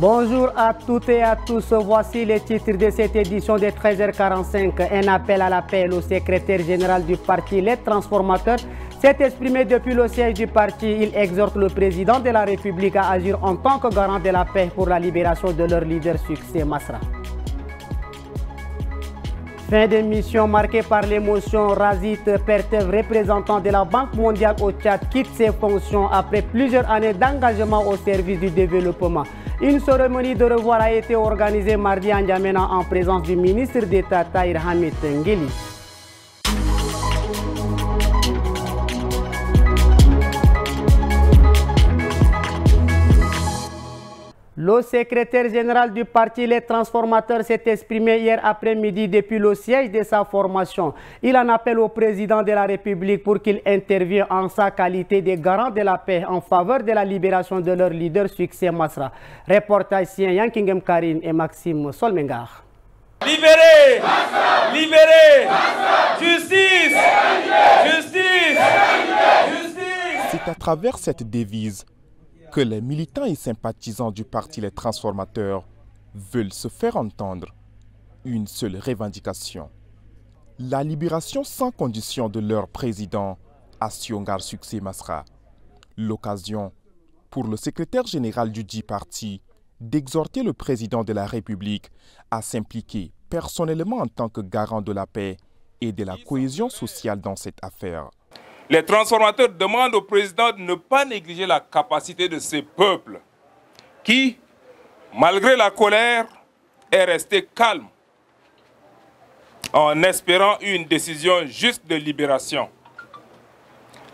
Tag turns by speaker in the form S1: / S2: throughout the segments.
S1: Bonjour à toutes et à tous, voici les titres de cette édition de 13h45. Un appel à la paix. Le secrétaire général du parti Les Transformateurs s'est exprimé depuis le siège du parti. Il exhorte le président de la République à agir en tant que garant de la paix pour la libération de leur leader Succès Masra. Fin d'émission marquée par l'émotion. Razit Pertev, représentant de la Banque mondiale au Tchad, quitte ses fonctions après plusieurs années d'engagement au service du développement. Une cérémonie de revoir a été organisée mardi à N'Djamena en présence du ministre d'État Tahir Hamid Ngeli. Le secrétaire général du parti Les Transformateurs s'est exprimé hier après-midi depuis le siège de sa formation. Il en appelle au président de la République pour qu'il intervienne en sa qualité de garant de la paix en faveur de la libération de leur leader Succès Masra. Reportage signé Yankingem Karine et Maxime Solmengar.
S2: Libérez! Libérez! Justice! Justice! Justice!
S3: C'est à travers cette devise que les militants et sympathisants du parti Les Transformateurs veulent se faire entendre. Une seule revendication: la libération sans condition de leur président, Assiongar Succès Masra. L'occasion pour le secrétaire général du dit parti d'exhorter le président de la République à s'impliquer personnellement en tant que garant de la paix et de la cohésion sociale dans cette affaire.
S2: Les transformateurs demandent au président de ne pas négliger la capacité de ces peuples qui, malgré la colère, est resté calme en espérant une décision juste de libération.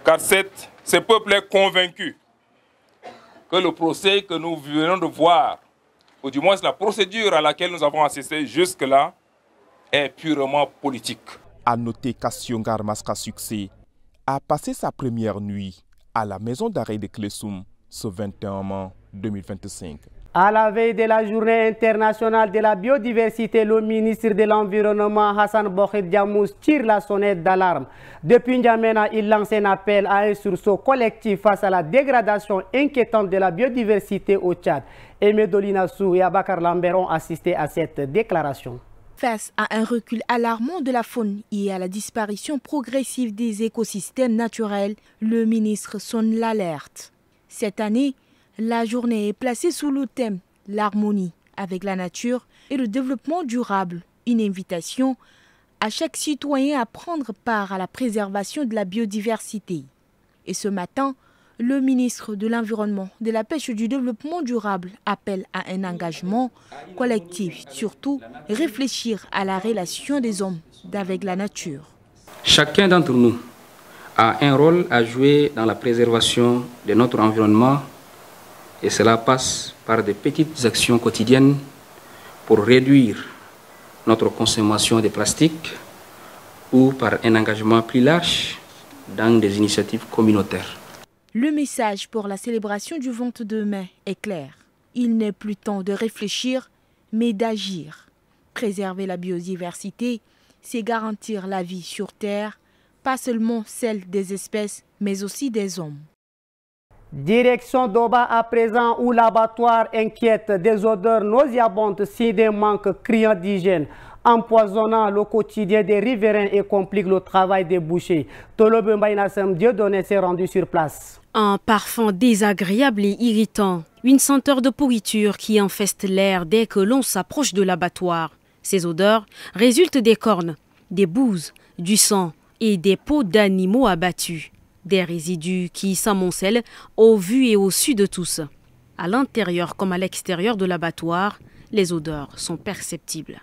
S2: Car ce peuple est convaincu que le procès que nous venons de voir, ou du moins la procédure à laquelle nous avons assisté jusque-là, est purement politique.
S3: À noter qu'Assiongar Masra Succès a passé sa première nuit à la maison d'arrêt de Klessoum ce 21 mai 2025.
S1: À la veille de la journée internationale de la biodiversité, le ministre de l'Environnement Hassan Bokhit Diamous tire la sonnette d'alarme. Depuis N'Djamena, il lance un appel à un sursaut collectif face à la dégradation inquiétante de la biodiversité au Tchad. Aimé Dolinassou et Abakar Lambert ont assisté à cette déclaration.
S4: Face à un recul alarmant de la faune et à la disparition progressive des écosystèmes naturels, le ministre sonne l'alerte. Cette année, la journée est placée sous le thème « L'harmonie avec la nature et le développement durable », une invitation à chaque citoyen à prendre part à la préservation de la biodiversité. Et ce matin, le ministre de l'Environnement, de la Pêche et du Développement durable appelle à un engagement collectif, surtout réfléchir à la relation des hommes avec la nature.
S5: Chacun d'entre nous a un rôle à jouer dans la préservation de notre environnement et cela passe par de petites actions quotidiennes pour réduire notre consommation de plastique ou par un engagement plus large dans des initiatives communautaires.
S4: Le message pour la célébration du 22 mai est clair. Il n'est plus temps de réfléchir, mais d'agir. Préserver la biodiversité, c'est garantir la vie sur Terre, pas seulement celle des espèces, mais aussi des hommes.
S1: Direction d'Oba à présent où l'abattoir inquiète des odeurs nauséabondes si des manques criants d'hygiène, empoisonnant le quotidien des riverains et complique le travail des bouchers. Tolobe Mbaïnassem Dieudonné s'est rendu sur place.
S6: Un parfum désagréable et irritant, une senteur de pourriture qui infeste l'air dès que l'on s'approche de l'abattoir. Ces odeurs résultent des cornes, des bouses, du sang et des peaux d'animaux abattus. Des résidus qui s'amoncellent au vu et au su de tous. À l'intérieur comme à l'extérieur de l'abattoir, les odeurs sont perceptibles.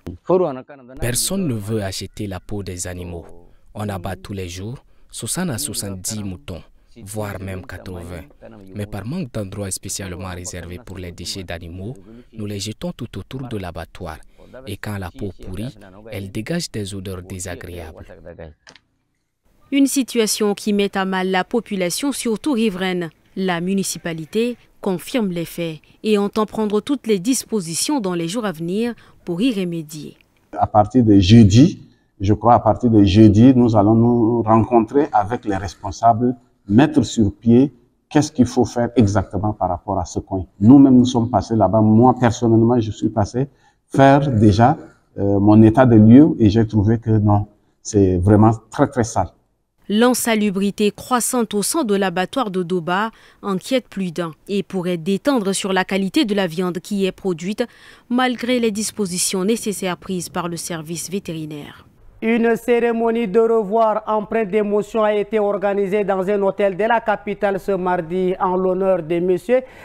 S7: Personne ne veut acheter la peau des animaux. On abat tous les jours 60 à 70 moutons, voire même 80. Mais par manque d'endroits spécialement réservés pour les déchets d'animaux, nous les jetons tout autour de l'abattoir. Et quand la peau pourrit, elle dégage des odeurs désagréables.
S6: Une situation qui met à mal la population, surtout riveraine. La municipalité confirme les faits et entend prendre toutes les dispositions dans les jours à venir pour y remédier.
S8: À partir de jeudi, je crois à partir de jeudi, nous allons nous rencontrer avec les responsables, mettre sur pied qu'est-ce qu'il faut faire exactement par rapport à ce coin. Nous-mêmes, nous sommes passés là-bas. Moi, personnellement, je suis passé faire déjà mon état de lieu et j'ai trouvé que non, c'est vraiment très, très sale.
S6: L'insalubrité croissante au sein de l'abattoir de Doba inquiète plus d'un et pourrait détendre sur la qualité de la viande qui est produite malgré les dispositions nécessaires prises par le service vétérinaire.
S1: Une cérémonie de revoir empreinte d'émotion a été organisée dans un hôtel de la capitale ce mardi en l'honneur de M.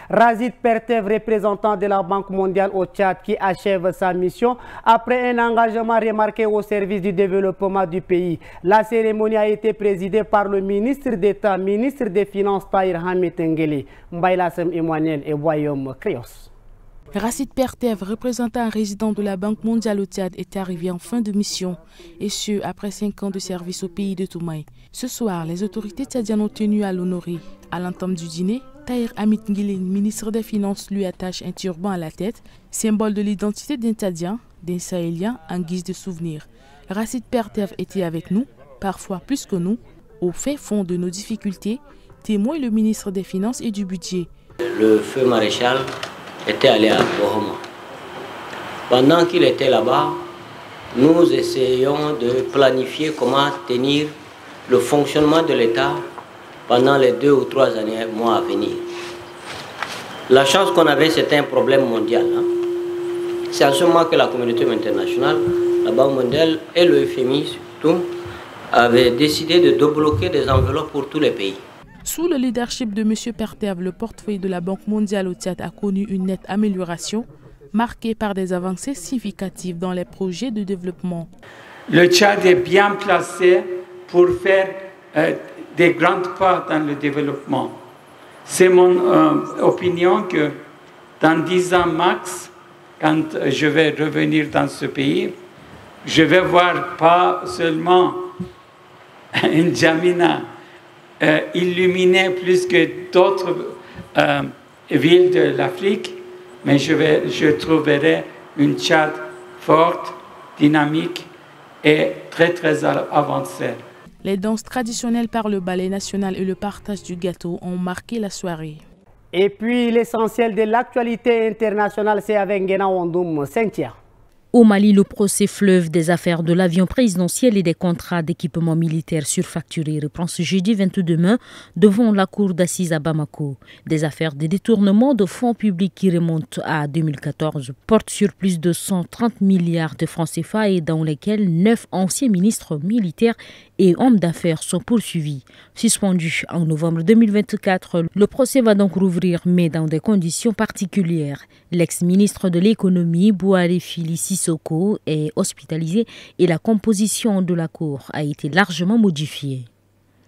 S1: Razid Pertev, représentant de la Banque mondiale au Tchad, qui achève sa mission après un engagement remarqué au service du développement du pays. La cérémonie a été présidée par le ministre d'État, ministre des Finances Tahir Hamid Ngeli, Mbaylassem Emmanuel et Boyom Krios.
S9: Razid Pertev, représentant résident de la Banque mondiale au Tchad, est arrivé en fin de mission, et ce, après 5 ans de service au pays de Toumaï. Ce soir, les autorités tchadiennes ont tenu à l'honorer. À l'entame du dîner, Tahir Hamid Ngeli, ministre des Finances, lui attache un turban à la tête, symbole de l'identité d'un Tchadien, d'un Sahélien, en guise de souvenir. Razid Pertev était avec nous, parfois plus que nous, au fait fond de nos difficultés, témoigne le ministre des Finances et du Budget.
S10: Le feu maréchal était allé à Bohoma. Pendant qu'il était là-bas, nous essayons de planifier comment tenir le fonctionnement de l'État pendant les 2 ou 3 mois à venir. La chance qu'on avait, c'était un problème mondial. C'est à ce moment que la communauté internationale, la Banque mondiale et le FMI surtout, avaient décidé de débloquer des enveloppes pour tous les pays.
S9: Sous le leadership de M. Pertev, le portefeuille de la Banque mondiale au Tchad a connu une nette amélioration, marquée par des avancées significatives dans les projets de développement.
S11: Le Tchad est bien placé pour faire des grands pas dans le développement. C'est mon opinion que dans 10 ans max, quand je vais revenir dans ce pays, je vais voir pas seulement une Djamena illuminée plus que d'autres villes de l'Afrique, mais je trouverai une Tchad forte, dynamique et très très avancée.
S9: Les danses traditionnelles par le ballet national et le partage du gâteau ont marqué la soirée.
S1: Et puis l'essentiel de l'actualité internationale, c'est avec Ngena Wandoum. Cynthia.
S12: Au Mali, le procès fleuve des affaires de l'avion présidentiel et des contrats d'équipement militaire surfacturés reprend ce jeudi 22 mai devant la cour d'assises à Bamako. Des affaires de détournement de fonds publics qui remontent à 2014 portent sur plus de 130 milliards de francs CFA et dans lesquels 9 anciens ministres militaires et hommes d'affaires sont poursuivis. Suspendu en novembre 2024, le procès va donc rouvrir, mais dans des conditions particulières. L'ex-ministre de l'économie, Bouhari Fili Sissoko, est hospitalisé et la composition de la cour a été largement modifiée.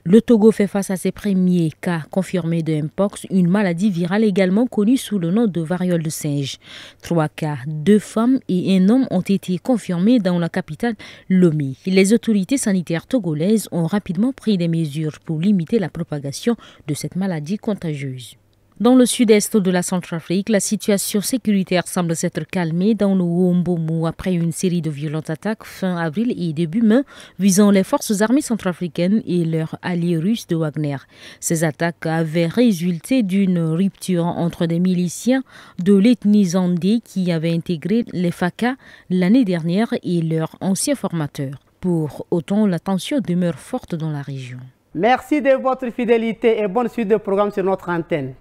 S12: Le Togo fait face à ses premiers cas confirmés de Mpox, une maladie virale également connue sous le nom de variole de singe. 3 cas, 2 femmes et un homme ont été confirmés dans la capitale Lomé. Les autorités sanitaires togolaises ont rapidement pris des mesures pour limiter la propagation de cette maladie contagieuse. Dans le sud-est de la Centrafrique, la situation sécuritaire semble s'être calmée dans le Wombomu après une série de violentes attaques fin avril et début mai visant les forces armées centrafricaines et leurs alliés russes de Wagner. Ces attaques avaient résulté d'une rupture entre des miliciens de l'ethnie Zandé qui avaient intégré les FACA l'année dernière et leurs anciens formateurs. Pour autant, la tension demeure forte dans la région.
S1: Merci de votre fidélité et bonne suite de programme sur notre antenne.